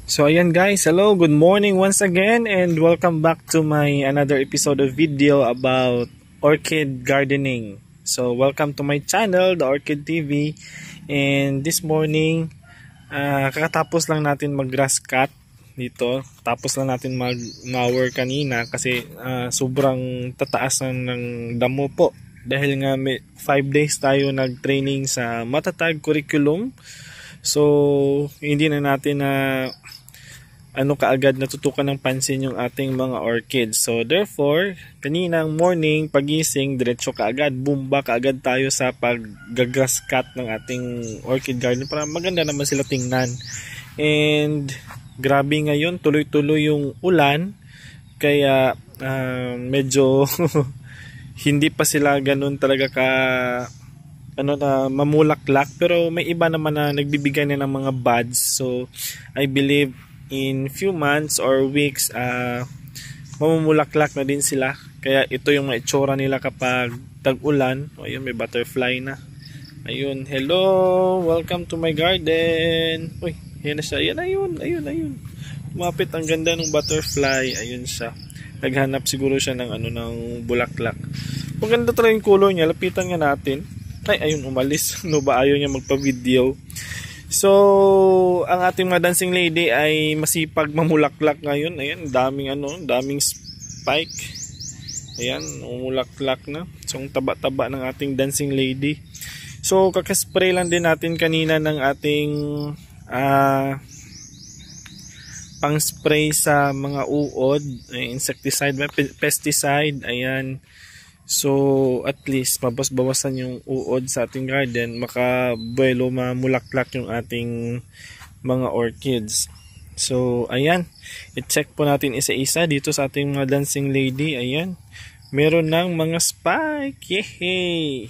So ayan guys, hello, good morning once again and welcome back to my another episode of video about orchid gardening. So welcome to my channel, The Orchid TV, and this morning kakatapos lang natin mag grass cut dito. Tapos lang natin mag mower kanina kasi sobrang tataas ng damo po. Dahil nga may 5 days tayo nag-training sa matatag curriculum. So hindi na natin na kaagad natutukan ng pansin yung ating mga orchids. So therefore, kaninang morning pagising, diretso kaagad, bumba kaagad tayo sa pag-grass cut ng ating orchid garden para maganda naman sila tingnan. And grabe ngayon, tuloy-tuloy yung ulan, kaya medyo hindi pa sila ganun talaga na mamulaklak, pero may iba naman na nagbibigay na ng mga buds. So I believe in few months or weeks mamumulaklak na din sila. Kaya ito yung mga itsura nila kapag tag-ulan. Ayun, may butterfly na. Ayun, hello, welcome to my garden. Uy, yan na siya. Yan, ayun. Lumapit, ang ganda ng butterfly. Ayun siya. Naghanap siguro siya ng ng bulaklak. Maganda talaga yung color niya. Lapitan nga natin. Ay, ayun, umalis. Ba ayaw niya magpa-video. So, ang ating mga dancing lady ay masipag mamulaklak ngayon. Ayan, daming spike. Ayan, umulaklak na. So, ang taba-taba ng ating dancing lady. So, kakaspray lang din natin kanina ng ating pang-spray sa mga uod, insecticide, pesticide. Ayan. So at least mabas-bawasan yung uod sa ating garden, makabuelo, mamulaklak yung ating mga orchids. So ayan, i-check po natin isa-isa dito sa ating mga dancing lady. Ayan, meron ng mga spike. Yehey!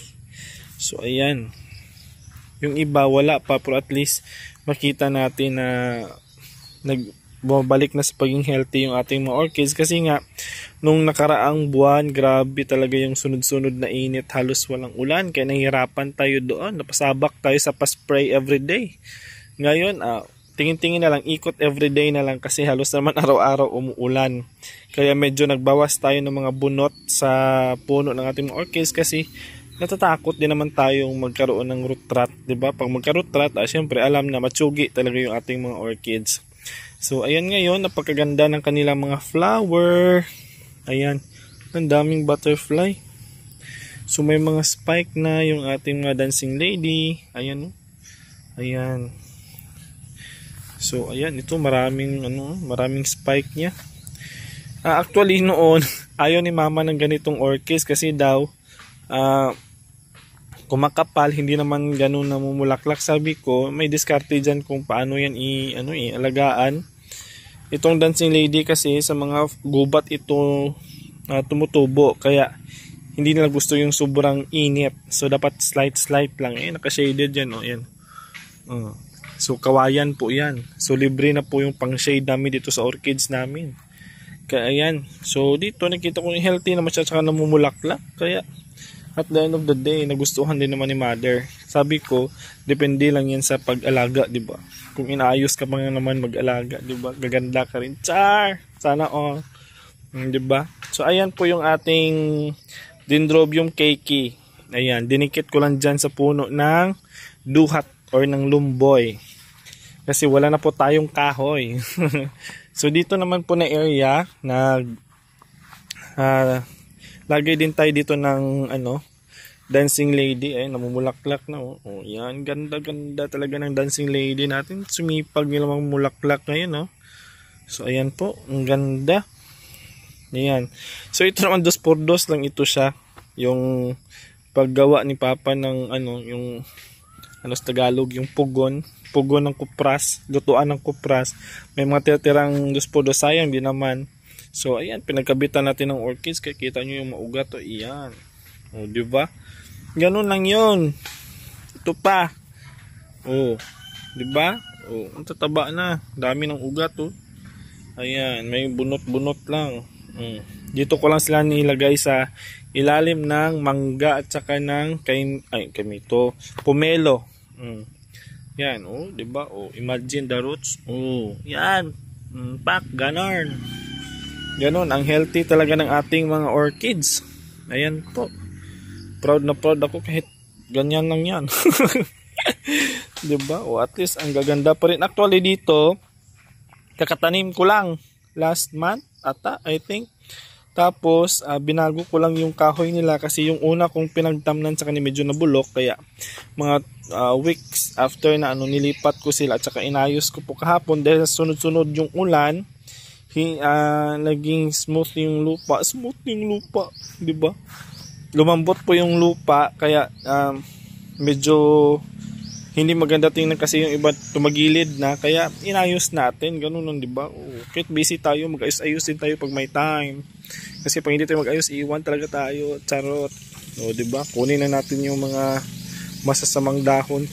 So ayan, yung iba wala pa, pero at least makita natin na bumabalik na sa pagiging healthy yung ating mga orchids. Kasi nga nung nakaraang buwan, grabe talaga yung sunod-sunod na init, halos walang ulan, kaya nahihirapan tayo doon, napasabak tayo sa pa-spray everyday. Ngayon tingin-tingin na lang, ikot everyday na lang kasi halos naman araw-araw umuulan. Kaya medyo nagbawas tayo ng mga bunot sa puno ng ating mga orchids kasi natatakot din naman tayong magkaroon ng root rot, diba? Pag magka-root rot, syempre alam na matsugi talaga yung ating mga orchids. So ayan, ngayon napakaganda ng kanilang mga flower. Ayan, ang daming butterfly. So may mga spike na yung ating mga dancing lady. Ayan, ayan. So ayan, ito maraming spike niya. Actually noon ayaw ni mama ng ganitong orchids kasi daw kumakapal, hindi naman ganun namumulaklak. Sabi ko, may diskarte dyan kung paano yan alagaan. Itong dancing lady kasi sa mga gubat ito tumutubo, kaya hindi nila gusto yung sobrang init. So dapat slight lang. Naka-shaded yan, yan. So kawayan po yan. So libre na po yung pang-shade namin dito sa orchids namin. Kaya ayan. So dito nakita ko yung healthy na masyadong namumulaklak. Kaya at the end of the day, nagustuhan din naman ni mother. Sabi ko, depende lang yan sa pag-alaga, di ba? Kung inaayos ka pa nga naman mag-alaga, di ba? Gaganda ka rin. Char! Sana all. Di ba? So ayan po yung ating Dendrobium keiki. Ayan, dinikit ko lang dyan sa puno ng duhat or ng lumboy. Kasi wala na po tayong kahoy. So dito naman po na area lagay din tayo dito ng dancing lady. Ay, namumulaklak na. Yan, ganda talaga ng dancing lady natin. Sumipag nila mamulaklak ngayon. So ayan po, ang ganda. Ayan. So ito naman 2x2 lang ito siya. Yung paggawa ni Papa ng yung sa Tagalog, yung pugon ng kupras, lutuan ng kupras. May mga tirang 2x2, sayang din naman. So ayan, pinagkabitan natin ng orchids, kaya kita nyo yung maugat. Ayan, diba? Ganun lang yun. Ito pa. Diba? Ang tataba na, dami ng ugat. Ayan, may bunot-bunot lang. Dito ko lang sila nilagay sa ilalim ng mangga at saka ng pomelo. Yan, oh, 'di ba? Oh, imagine the roots. Oh, yan. Pak, ganon. Ganon, ang healthy talaga ng ating mga orchids. Ayan po. Proud na proud ako kahit ganyan lang yan. 'Di ba? O at least ang gaganda pa rin. Actually dito, kakatanim ko lang last month ata, I think. Tapos binago ko lang yung kahoy nila kasi yung una kong pinagtamnan sa kanila medyo nabulok, kaya mga weeks after na nilipat ko sila at saka inayos ko po kahapon dahil sunod-sunod yung ulan. Naging smooth yung lupa, 'di ba? Lumambot po yung lupa kaya medyo hindi maganda tingnan kasi yung iba tumagilid na, kaya inayos natin, ganun nun, 'di ba? Kahit busy tayo, mag-ayos din tayo pag may time. Kasi pag hindi tayo mag-ayos, iwan talaga tayo, charot. O, 'di ba? Kunin na natin yung mga masasamang dahon,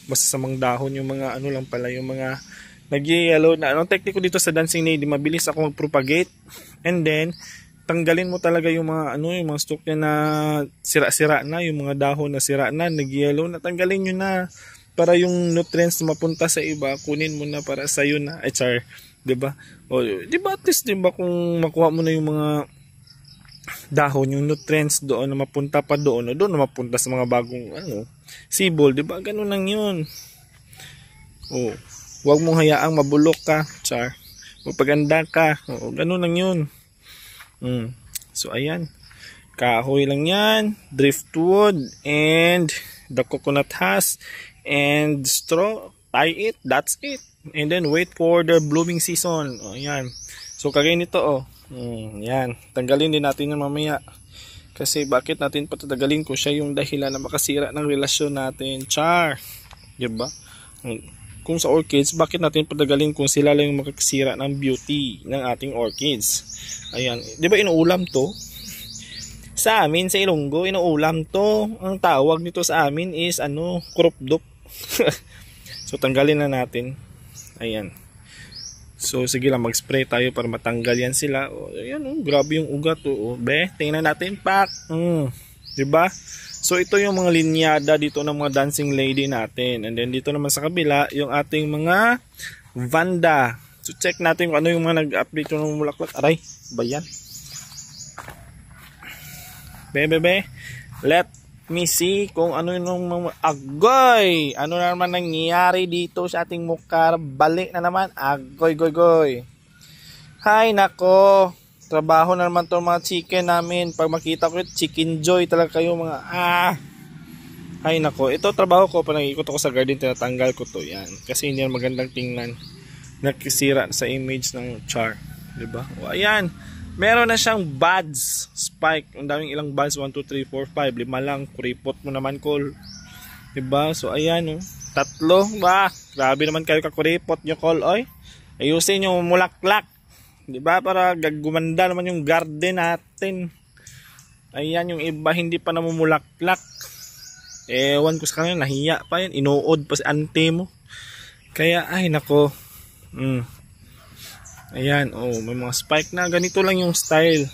masasamang dahon, yung mga ano lang pala, yung mga nag-yellow na. Anong technique ko dito sa dancing lady, mabilis ako mag-propagate. And then tanggalin mo talaga yung mga yung mga stalk niya na sira-sira na, yung mga dahon na sira na, nag-yellow na, tanggalin nyo na para yung nutrients na mapunta sa iba, kunin mo na para sa iyo na, 'di ba? O 'di ba at least 'di ba kung makuha mo na yung mga dahon, yung nutrients doon na mapunta pa doon, o doon na mapunta sa mga bagong sibol, 'di ba? Ganun lang 'yun. Oh, huwag mong hayaang mabulok ka, magpaganda ka. Oo, ganun lang 'yun. So ayan, kahoy lang yan, driftwood, and the coconut husk, and straw, tie it, that's it. And then wait for the blooming season. Ayan. So kagaya nito, yan, tanggalin din natin yan mamaya. Kasi bakit natin patatagalin ko siya yung dahilan na makasira ng relasyon natin, diba? Kung sa orchids, bakit natin patagalin kung sila lang yung makakasira ng beauty ng ating orchids? Ayan, di ba inuulam to? Sa amin, sa Ilonggo, inuulam to. Ang tawag nito sa amin is kurupdop. So tanggalin na natin. Ayan. So sige lang, mag-spray tayo para matanggal yan sila. Ayan, grabe yung ugat. Tingnan natin, pak. Di ba? So ito yung mga linyada dito ng mga dancing lady natin. And then dito naman sa kabila, yung ating mga vanda. So check natin kung ano yung mga nag-update ng mulaklak. Aray, ba yan? Bebe, let me see kung ano yung mga agoy. Ano na naman nangyayari dito sa ating mukha. Balik na naman. Agoy, goy. Hay, nako. Trabaho na naman itong mga chicken namin. Pag makita ko chicken joy talaga kayo mga Ay nako, ito trabaho ko. Pag nag-ikot ako sa garden, tinatanggal ko to. Yan. Kasi hindi yan magandang tingnan. Nakisira sa image ng char, 'di ba? O ayan, meron na siyang buds, spike. Ang daming ilang buds, 1 2 3 4 5, 5 lang. Kuripot mo naman, Col. 'Di ba? So ayan, tatlo ba? Grabe naman kayo kakuripot nyo, Col, oy. Ayusin yung mulaklak, 'di ba? Para gumanda naman yung garden natin. Ayan, yung iba hindi pa namumulaklak. Ewan ko sa kanila, nahiya pa yan, inuod pa si ante mo. Kaya ay nako. Ayan, may mga spike na. Ganito lang yung style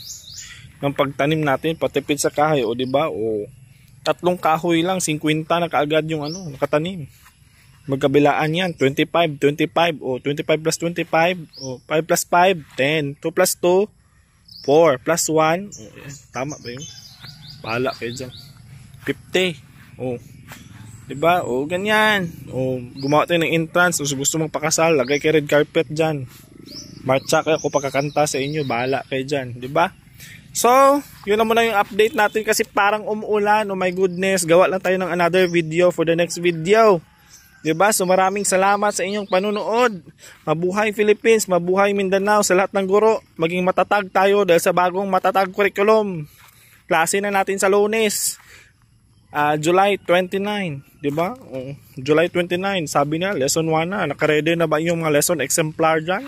ng pagtanim natin, patipid sa kahoy, di ba? Tatlong kahoy lang, 50 na kaagad yung nakatanim. Magkabilaan yan, 25, 25, 25 plus 25, 5 plus 5, 10, 2 plus 2, 4 plus 1, tama ba yun? Bahala kayo dyan. 50, diba? Ganyan. Gumawa tayo ng entrance. Gusto mong pakasal, lagay kayo red carpet dyan. Marcha kayo ako pakakanta sa inyo. Bahala kayo dyan. Diba? So, yun na muna yung update natin kasi parang umuulan. Oh my goodness. Gawa lang tayo ng another video for the next video. Diba? So, maraming salamat sa inyong panunood. Mabuhay Philippines. Mabuhay Mindanao. Sa lahat ng guro, maging matatag tayo dahil sa bagong matatag curriculum. Klase na natin sa Lunes. July 29, di ba? July 29, sabi na lesson 1 na. Naka-ready na ba yung mga lesson exemplar dyan?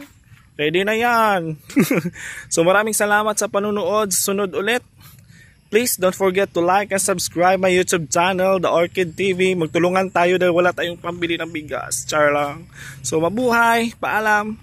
Ready na yan. So maraming salamat sa panunood. Sunod ulit. Please don't forget to like and subscribe my YouTube channel, The Orchid TV. Magtulungan tayo dahil wala tayong pambili ng bigas. Char lang. So mabuhay. Paalam.